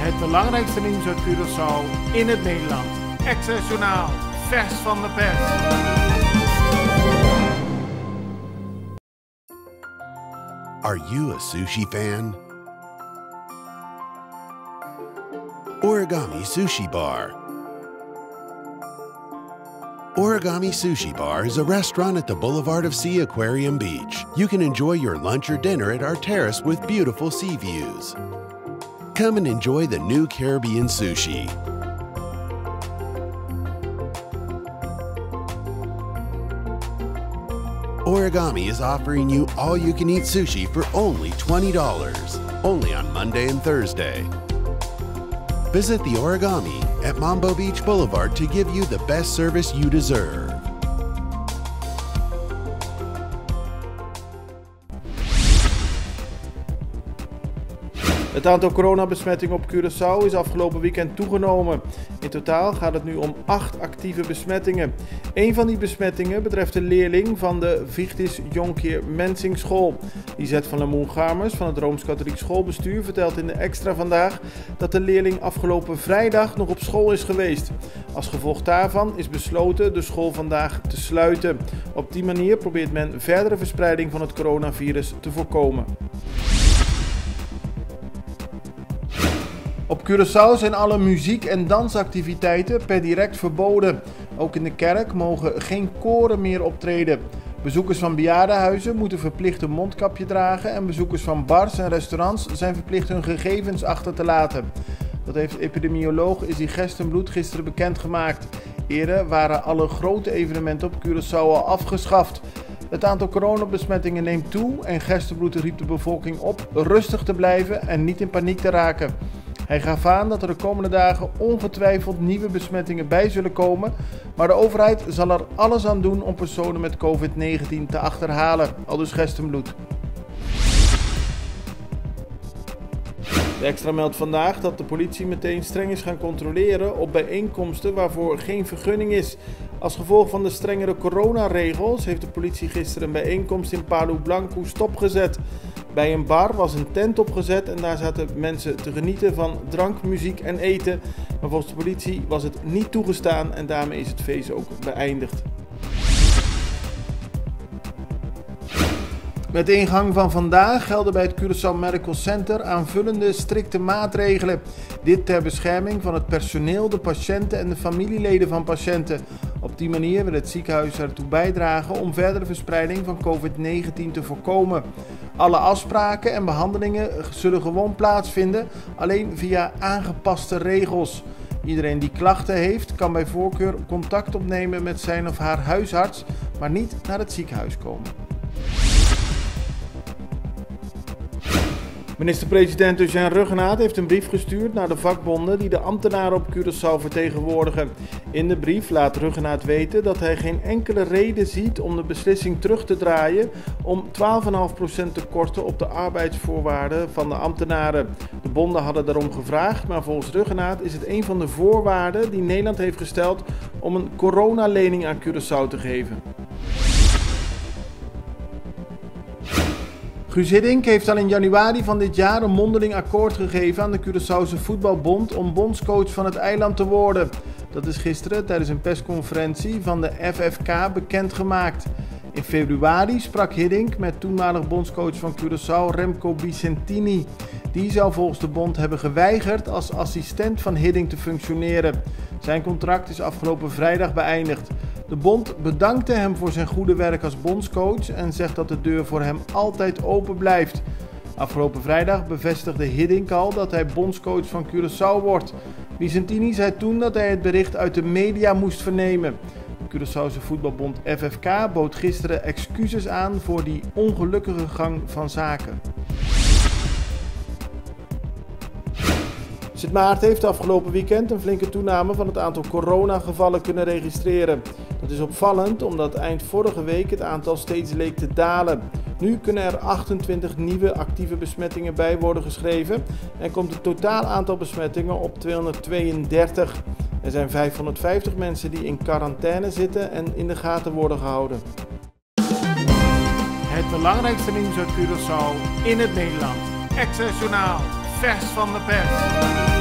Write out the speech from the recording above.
Het belangrijkste nieuws uit Curaçao in het Nederland. Access Journaal, vers van de pers. Are you a sushi fan? Origami Sushi Bar. Origami Sushi Bar is a restaurant at the Boulevard of Sea Aquarium Beach. You can enjoy your lunch or dinner at our terrace with beautiful sea views. Come and enjoy the new Caribbean sushi. Origami is offering you all-you-can-eat sushi for only $20, only on Monday and Thursday. Visit the Origami at Mambo Beach Boulevard to give you the best service you deserve. Het aantal coronabesmettingen op Curaçao is afgelopen weekend toegenomen. In totaal gaat het nu om 8 actieve besmettingen. Een van die besmettingen betreft een leerling van de Vichtis Jonkheer Mensing School. Lisette van Lemoen-Garmers van het Rooms-Katholiek Schoolbestuur vertelt in de Extra vandaag dat de leerling afgelopen vrijdag nog op school is geweest. Als gevolg daarvan is besloten de school vandaag te sluiten. Op die manier probeert men verdere verspreiding van het coronavirus te voorkomen. Op Curaçao zijn alle muziek- en dansactiviteiten per direct verboden. Ook in de kerk mogen geen koren meer optreden. Bezoekers van bejaardenhuizen moeten verplicht een mondkapje dragen en bezoekers van bars en restaurants zijn verplicht hun gegevens achter te laten. Dat heeft epidemioloog Izzy Gestenbloed gisteren bekendgemaakt. Eerder waren alle grote evenementen op Curaçao al afgeschaft. Het aantal coronabesmettingen neemt toe en Gestenbloed riep de bevolking op rustig te blijven en niet in paniek te raken. Hij gaf aan dat er de komende dagen ongetwijfeld nieuwe besmettingen bij zullen komen, maar de overheid zal er alles aan doen om personen met COVID-19 te achterhalen, aldus Gestenbloed. De Extra meldt vandaag dat de politie meteen streng is gaan controleren op bijeenkomsten waarvoor geen vergunning is. Als gevolg van de strengere coronaregels heeft de politie gisteren een bijeenkomst in Palu Blanco stopgezet. Bij een bar was een tent opgezet en daar zaten mensen te genieten van drank, muziek en eten. Maar volgens de politie was het niet toegestaan en daarmee is het feest ook beëindigd. Met de ingang van vandaag gelden bij het Curaçao Medical Center aanvullende strikte maatregelen. Dit ter bescherming van het personeel, de patiënten en de familieleden van patiënten. Op die manier wil het ziekenhuis ertoe bijdragen om verdere verspreiding van COVID-19 te voorkomen. Alle afspraken en behandelingen zullen gewoon plaatsvinden, alleen via aangepaste regels. Iedereen die klachten heeft, kan bij voorkeur contact opnemen met zijn of haar huisarts, maar niet naar het ziekenhuis komen. Minister-president Eugène Ruggenaat heeft een brief gestuurd naar de vakbonden die de ambtenaren op Curaçao vertegenwoordigen. In de brief laat Ruggenaat weten dat hij geen enkele reden ziet om de beslissing terug te draaien om 12,5% te korten op de arbeidsvoorwaarden van de ambtenaren. De bonden hadden daarom gevraagd, maar volgens Ruggenaat is het een van de voorwaarden die Nederland heeft gesteld om een coronalening aan Curaçao te geven. Guus Hiddink heeft al in januari van dit jaar een mondeling akkoord gegeven aan de Curaçaose Voetbalbond om bondscoach van het eiland te worden. Dat is gisteren tijdens een persconferentie van de FFK bekendgemaakt. In februari sprak Hiddink met toenmalig bondscoach van Curaçao Remco Bicentini. Die zou volgens de bond hebben geweigerd als assistent van Hiddink te functioneren. Zijn contract is afgelopen vrijdag beëindigd. De bond bedankte hem voor zijn goede werk als bondscoach en zegt dat de deur voor hem altijd open blijft. Afgelopen vrijdag bevestigde Hiddink al dat hij bondscoach van Curaçao wordt. Bicentini zei toen dat hij het bericht uit de media moest vernemen. De Curaçaose voetbalbond FFK bood gisteren excuses aan voor die ongelukkige gang van zaken. Sint Maarten heeft afgelopen weekend een flinke toename van het aantal coronagevallen kunnen registreren. Dat is opvallend omdat eind vorige week het aantal steeds leek te dalen. Nu kunnen er 28 nieuwe actieve besmettingen bij worden geschreven en komt het totaal aantal besmettingen op 232. Er zijn 550 mensen die in quarantaine zitten en in de gaten worden gehouden. Het belangrijkste nieuws uit Curaçao in het Nederland. Access Journaal, vers van de pers.